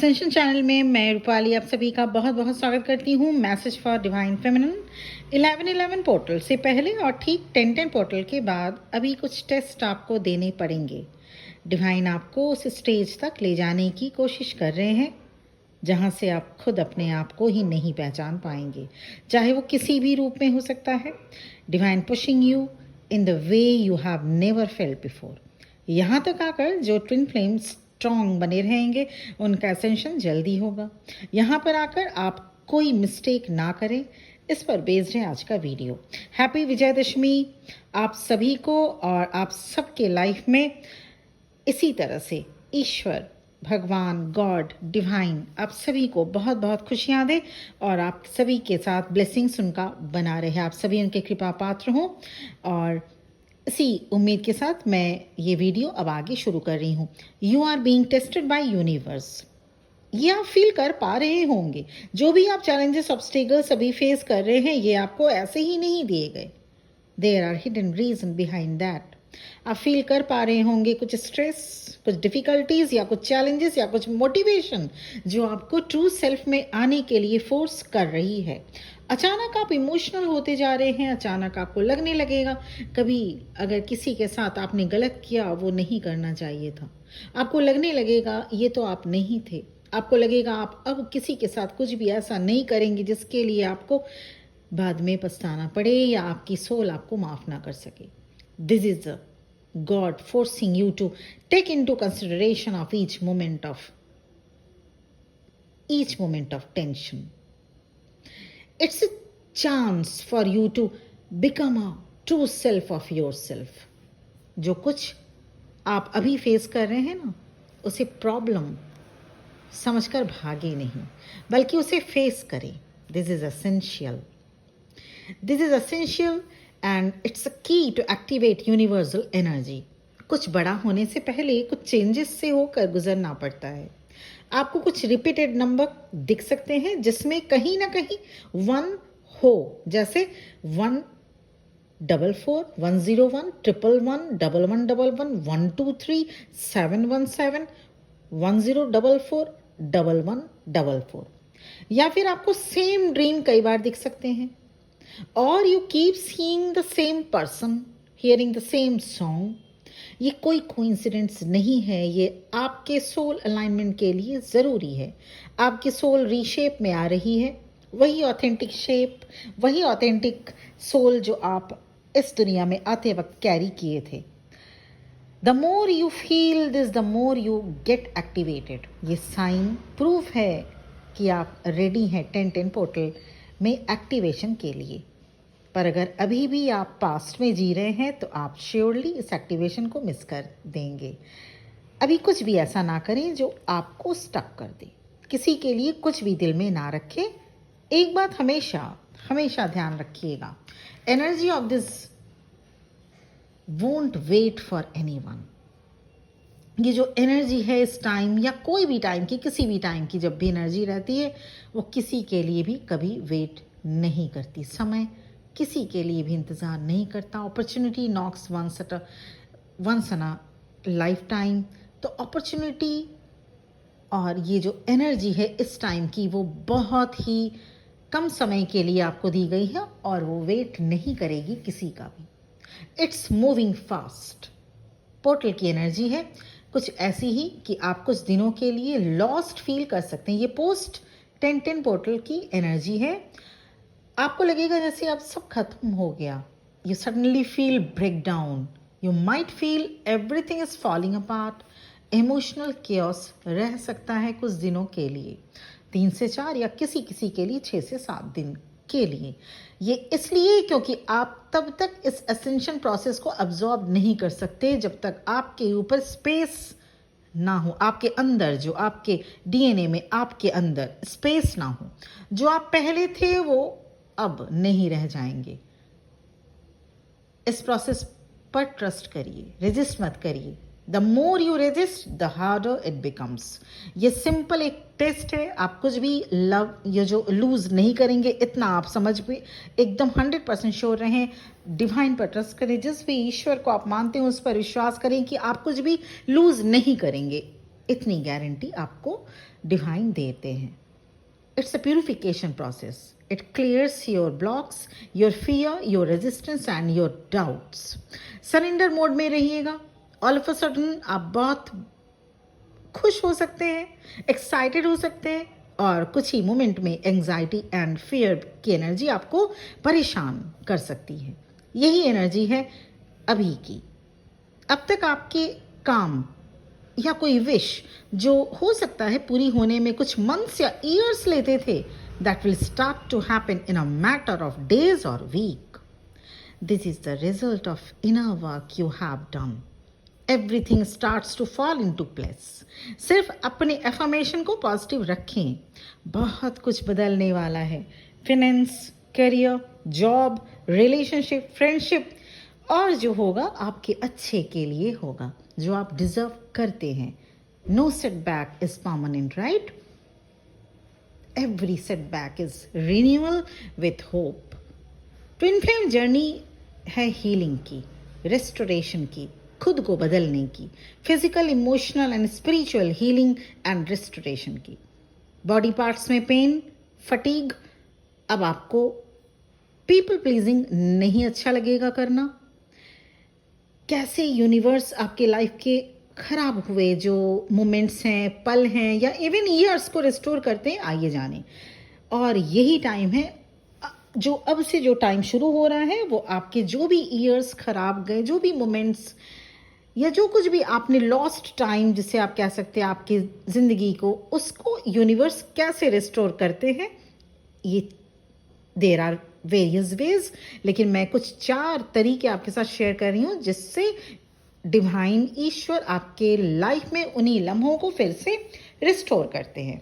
Essential channel में मैं रूपाली आप सभी का बहुत बहुत स्वागत करती हूँ। Message for divine feminine 11-11 portal से पहले और ठीक 10-10 पोर्टल के बाद अभी कुछ टेस्ट आपको देने पड़ेंगे। डिवाइन आपको उस स्टेज तक ले जाने की कोशिश कर रहे हैं जहाँ से आप खुद अपने आप को ही नहीं पहचान पाएंगे, चाहे वो किसी भी रूप में हो सकता है। Divine pushing you in the way you have never felt before. यहाँ तक आकर जो ट्विन फ्लेम्स स्ट्रॉन्ग बने रहेंगे उनका एसेंशन जल्दी होगा। यहाँ पर आकर आप कोई मिस्टेक ना करें, इस पर बेस्ड है आज का वीडियो। हैप्पी विजयदशमी आप सभी को, और आप सबके लाइफ में इसी तरह से ईश्वर, भगवान, गॉड, डिवाइन आप सभी को बहुत बहुत खुशियाँ दे और आप सभी के साथ ब्लेसिंग्स उनका बना रहे, आप सभी उनके कृपा पात्र हों। और इसी उम्मीद के साथ मैं ये वीडियो अब आगे शुरू कर रही हूँ। You are being tested by universe. ये आप फील कर पा रहे होंगे, जो भी आप चैलेंजेस, ऑब्स्टेकल्स अभी फेस कर रहे हैं, ये आपको ऐसे ही नहीं दिए गए। There are hidden reason behind that. आप फील कर पा रहे होंगे कुछ स्ट्रेस, कुछ डिफिकल्टीज या कुछ चैलेंजेस या कुछ मोटिवेशन जो आपको ट्रू सेल्फ में आने के लिए फोर्स कर रही है। अचानक आप इमोशनल होते जा रहे हैं, अचानक आपको लगने लगेगा कभी अगर किसी के साथ आपने गलत किया, वो नहीं करना चाहिए था। आपको लगने लगेगा ये तो आप नहीं थे। आपको लगेगा आप अब किसी के साथ कुछ भी ऐसा नहीं करेंगे जिसके लिए आपको बाद में पछताना पड़े या आपकी सोल आपको माफ ना कर सके। This is a God forcing you to take into consideration of each moment of tension. It's a chance for you to become a true self of yourself. जो कुछ आप अभी फेस कर रहे हैं ना, उसे प्रॉब्लम समझकर भागे नहीं, बल्कि उसे फेस करें। This is essential. This is essential and it's a key to activate universal energy. कुछ बड़ा होने से पहले कुछ चेंजेस से होकर गुजरना पड़ता है। आपको कुछ रिपीटेड नंबर दिख सकते हैं जिसमें कहीं ना कहीं 1 हो, जैसे 144, 101, 111, 1111, 123, 717, 1044, 1144। या फिर आपको सेम ड्रीम कई बार दिख सकते हैं, और you keep seeing the same person, hearing the same song. ये कोई कोइंसिडेंस नहीं है, ये आपके सोल अलाइनमेंट के लिए ज़रूरी है। आपकी सोल रीशेप में आ रही है, वही ऑथेंटिक शेप, वही ऑथेंटिक सोल जो आप इस दुनिया में आते वक्त कैरी किए थे। The more you feel this, the more you get activated. ये साइन प्रूफ है कि आप रेडी हैं 10-10 पोर्टल में एक्टिवेशन के लिए। पर अगर अभी भी आप पास्ट में जी रहे हैं तो आप श्योरली इस एक्टिवेशन को मिस कर देंगे। अभी कुछ भी ऐसा ना करें जो आपको स्टक कर दे। किसी के लिए कुछ भी दिल में ना रखें। एक बात हमेशा हमेशा ध्यान रखिएगा, energy of this won't wait for anyone. ये जो एनर्जी है इस टाइम या कोई भी टाइम की, किसी भी टाइम की जब भी एनर्जी रहती है, वो किसी के लिए भी कभी वेट नहीं करती। समय किसी के लिए भी इंतज़ार नहीं करता। Opportunity knocks once in a life time. तो अपॉर्चुनिटी और ये जो एनर्जी है इस टाइम की, वो बहुत ही कम समय के लिए आपको दी गई है और वो वेट नहीं करेगी किसी का भी। It's moving fast. पोर्टल की एनर्जी है कुछ ऐसी ही कि आप कुछ दिनों के लिए लॉस्ट फील कर सकते हैं। ये पोस्ट 10-10 पोर्टल की एनर्जी है। आपको लगेगा जैसे अब सब खत्म हो गया। You suddenly feel break down. You might feel everything is falling apart. Emotional chaos रह सकता है कुछ दिनों के लिए, 3 से 4 या किसी किसी के लिए 6 से 7 दिन के लिए। ये इसलिए क्योंकि आप तब तक इस असेंशन प्रोसेस को अब्जॉर्ब नहीं कर सकते जब तक आपके ऊपर स्पेस ना हो, आपके अंदर, जो आपके डीएनए में आपके अंदर स्पेस ना हो। जो आप पहले थे वो अब नहीं रह जाएंगे। इस प्रोसेस पर ट्रस्ट करिए, रेजिस्ट मत करिए। The more you resist the harder it becomes. ये सिंपल एक टेस्ट है। आप कुछ भी ये जो लूज नहीं करेंगे, इतना आप समझ भी एकदम 100% श्योर रहें। डिवाइन पर ट्रस्ट करें। जिस भी ईश्वर को आप मानते हैं उस पर विश्वास करें कि आप कुछ भी लूज नहीं करेंगे। इतनी गारंटी आपको डिवाइन देते हैं। It's a purification process. It clears your blocks, your fear, your resistance and your doubts. Surrender mode में रहिएगा। ऑल ऑफ अ सडन आप बहुत खुश हो सकते हैं, एक्साइटेड हो सकते हैं, और कुछ ही मोमेंट में एंजाइटी एंड फियर की एनर्जी आपको परेशान कर सकती है। यही एनर्जी है अभी की। अब तक आपके काम या कोई विश जो हो सकता है पूरी होने में कुछ मंथ्स या ईयर्स लेते थे, that will start to happen in a matter of days और week. This is the result of inner work you have done. Everything starts to fall into place. सिर्फ अपने एफर्मेशन को positive रखें, बहुत कुछ बदलने वाला है। Finance, career, job, relationship, friendship, और जो होगा आपके अच्छे के लिए होगा, जो आप डिजर्व करते हैं। No setback is permanent, right? Every setback is renewal with hope. Twin flame journey है हीलिंग की, रेस्टोरेशन की, खुद को बदलने की, physical, emotional and spiritual healing and restoration की। बॉडी पार्ट्स में पेन, फटीग, अब आपको पीपल प्लीजिंग नहीं अच्छा लगेगा करना। कैसे यूनिवर्स आपके लाइफ के खराब हुए जो मोमेंट्स हैं, पल हैं, या इवन ईयर्स को रिस्टोर करते हैं, आइए जाने। और यही टाइम है, जो अब से जो टाइम शुरू हो रहा है, वो आपके जो भी ईयर्स खराब गए, जो भी मोमेंट्स या जो कुछ भी आपने लॉस्ट टाइम जिसे आप कह सकते हैं आपकी ज़िंदगी को, उसको यूनिवर्स कैसे रिस्टोर करते हैं, ये देर आर वेरियस वेज, लेकिन मैं कुछ 4 तरीके आपके साथ शेयर कर रही हूँ जिससे डिवाइन ईश्वर आपके लाइफ में उन्हीं लम्हों को फिर से रिस्टोर करते हैं।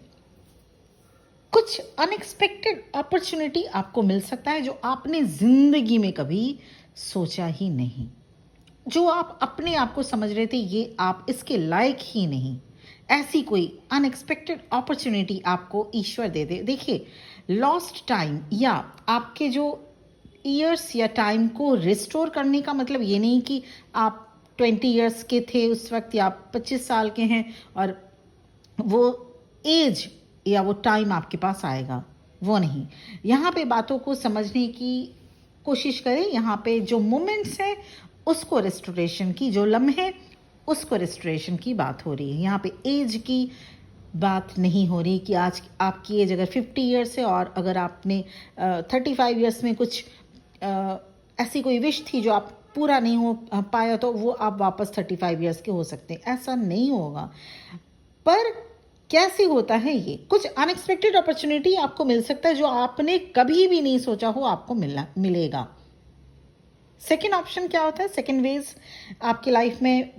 कुछ अनएक्सपेक्टेड अपॉर्चुनिटी आपको मिल सकता है जो आपने जिंदगी में कभी सोचा ही नहीं, जो आप अपने आप को समझ रहे थे ये आप इसके लायक ही नहीं। ऐसी कोई अनएक्सपेक्टेड अपॉर्चुनिटी आपको ईश्वर दे दे। देखिए, लॉस्ट टाइम या आपके जो ईयर्स या टाइम को रिस्टोर करने का मतलब ये नहीं कि आप 20 ईयर्स के थे उस वक्त या आप 25 साल के हैं और वो एज या वो टाइम आपके पास आएगा, वो नहीं। यहाँ पे बातों को समझने की कोशिश करें। यहाँ पे जो मोमेंट्स हैं उसको रेस्टोरेशन की, जो लम्हे उसको रेस्टोरेशन की बात हो रही है। यहाँ पे एज की बात नहीं हो रही कि आज आपकी एज अगर 50 ईयर्स है और अगर आपने 35 ईयर्स में कुछ ऐसी कोई विश थी जो आप पूरा नहीं हो पाया तो वो आप वापस 35 ईयर्स के हो सकते हैं। ऐसा नहीं होगा। पर कैसे होता है ये? कुछ अनएक्सपेक्टेड अपॉर्चुनिटी आपको मिल सकता है जो आपने कभी भी नहीं सोचा हो आपको मिलेगा। सेकेंड ऑप्शन क्या होता है? सेकेंड वेज, आपकी लाइफ में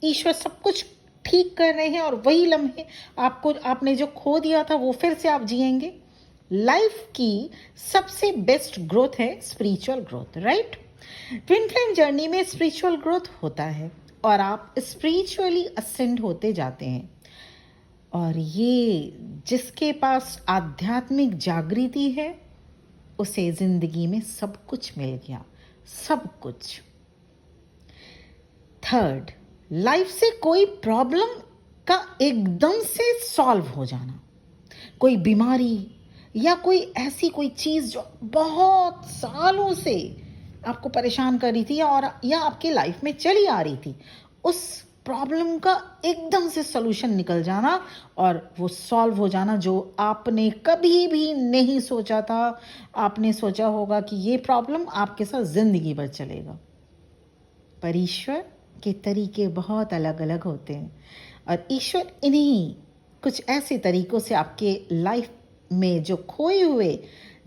ईश्वर सब कुछ ठीक कर रहे हैं और वही लम्हे आपको आपने जो खो दिया था वो फिर से आप जिएंगे। लाइफ की सबसे बेस्ट ग्रोथ है spiritual growth, right? Twin flame journey में स्पिरिचुअल ग्रोथ होता है और आप स्पिरिचुअली असेंड होते जाते हैं। और ये जिसके पास आध्यात्मिक जागृति है उसे जिंदगी में सब कुछ मिल गया, सब कुछ। थर्ड, लाइफ से कोई प्रॉब्लम का एकदम से सॉल्व हो जाना, कोई बीमारी या कोई ऐसी कोई चीज जो बहुत सालों से आपको परेशान कर रही थी और या आपके लाइफ में चली आ रही थी, उस प्रॉब्लम का एकदम से सॉल्यूशन निकल जाना और वो सॉल्व हो जाना जो आपने कभी भी नहीं सोचा था। आपने सोचा होगा कि ये प्रॉब्लम आपके साथ जिंदगी भर चलेगा, पर ईश्वर के तरीके बहुत अलग अलग होते हैं और ईश्वर इन्हीं कुछ ऐसे तरीकों से आपके लाइफ में जो खोए हुए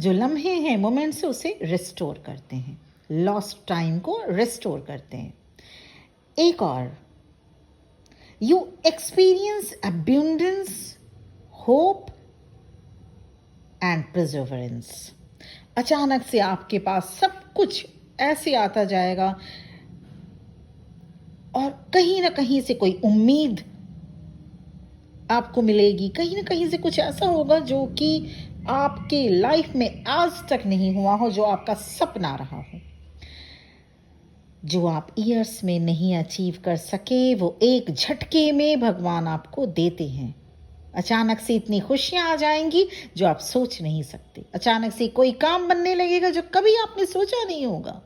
जो लम्हे हैं, मोमेंट्स से उसे रिस्टोर करते हैं, लॉस्ट टाइम को रिस्टोर करते हैं। एक और, you experience abundance, hope and perseverance। अचानक से आपके पास सब कुछ ऐसे आता जाएगा और कहीं ना कहीं से कोई उम्मीद आपको मिलेगी, कहीं ना कहीं से कुछ ऐसा होगा जो कि आपके लाइफ में आज तक नहीं हुआ हो, जो आपका सपना रहा हो। जो आप ईयर्स में नहीं अचीव कर सके वो एक झटके में भगवान आपको देते हैं। अचानक से इतनी खुशियां आ जाएंगी जो आप सोच नहीं सकते। अचानक से कोई काम बनने लगेगा जो कभी आपने सोचा नहीं होगा।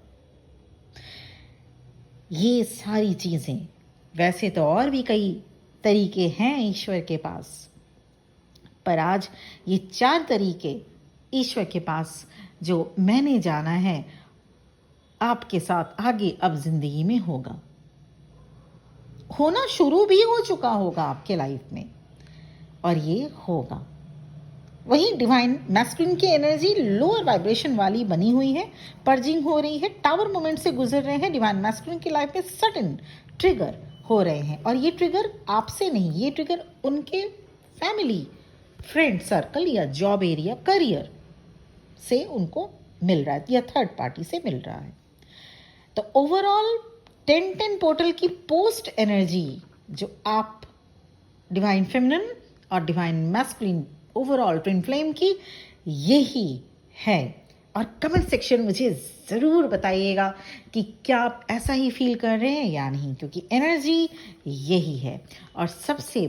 ये सारी चीजें, वैसे तो और भी कई तरीके हैं ईश्वर के पास, पर आज ये 4 तरीके ईश्वर के पास जो मैंने जाना है आपके साथ आगे अब जिंदगी में होना शुरू भी हो चुका होगा आपके लाइफ में, और ये होगा। वही डिवाइन मैस्कुलिन की एनर्जी लोअर वाइब्रेशन वाली बनी हुई है, पर्जिंग हो रही है, टावर मोमेंट से गुजर रहे हैं। डिवाइन मैस्कुलिन की लाइफ में सडन ट्रिगर हो रहे हैं, और ये ट्रिगर आपसे नहीं, ये ट्रिगर उनके फैमिली, फ्रेंड सर्कल या जॉब एरिया, करियर से उनको मिल रहा है या थर्ड पार्टी से मिल रहा है। तो ओवरऑल 10-10 पोर्टल की पोस्ट एनर्जी जो आप डिवाइन फेमिनिन और divine masculine overall twin flame की यही है। और कमेंट सेक्शन मुझे ज़रूर बताइएगा कि क्या आप ऐसा ही फील कर रहे हैं या नहीं, क्योंकि एनर्जी यही है। और सबसे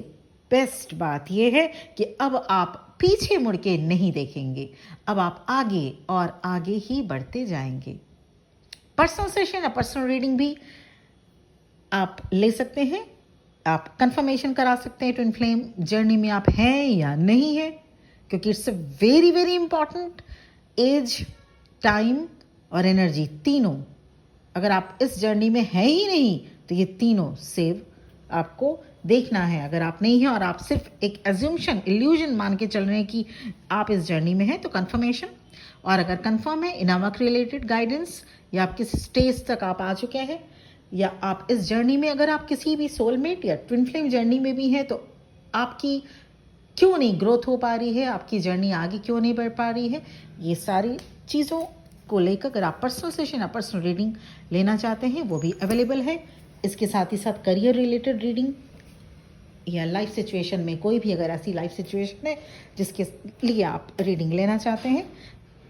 बेस्ट बात यह है कि अब आप पीछे मुड़ के नहीं देखेंगे, अब आप आगे और आगे ही बढ़ते जाएंगे। पर्सनल सेशन या पर्सनल रीडिंग भी आप ले सकते हैं, आप कंफर्मेशन करा सकते हैं ट्विन फ्लेम जर्नी में आप हैं या नहीं है, क्योंकि it's very very important. Age, time और एनर्जी तीनों, अगर आप इस जर्नी में हैं ही नहीं तो ये तीनों सेव आपको देखना है। अगर आप नहीं हैं और आप सिर्फ एक एज्यूम्शन, इल्यूजन मान के चल रहे हैं कि आप इस जर्नी में हैं, तो कंफर्मेशन, और अगर कंफर्म है इनावर्क रिलेटेड गाइडेंस, या आप किस स्टेज तक आप आ चुके हैं, या आप इस जर्नी में अगर आप किसी भी सोलमेट या ट्विन फ्लेम जर्नी में भी हैं, तो आपकी क्यों नहीं ग्रोथ हो पा रही है, आपकी जर्नी आगे क्यों नहीं बढ़ पा रही है, ये सारी चीज़ों को लेकर अगर आप पर्सनल सेशन या पर्सनल रीडिंग लेना चाहते हैं वो भी अवेलेबल है। इसके साथ ही साथ करियर रिलेटेड रीडिंग या लाइफ सिचुएशन में कोई भी अगर ऐसी लाइफ सिचुएशन है जिसके लिए आप रीडिंग लेना चाहते हैं,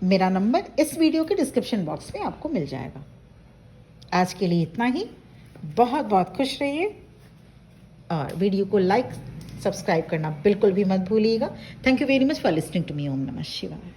मेरा नंबर इस वीडियो के डिस्क्रिप्शन बॉक्स में आपको मिल जाएगा। आज के लिए इतना ही। बहुत बहुत खुश रहिए, और वीडियो को लाइक, सब्सक्राइब करना बिल्कुल भी मत भूलिएगा। Thank you very much for listening to me. ओम नमः शिवाय।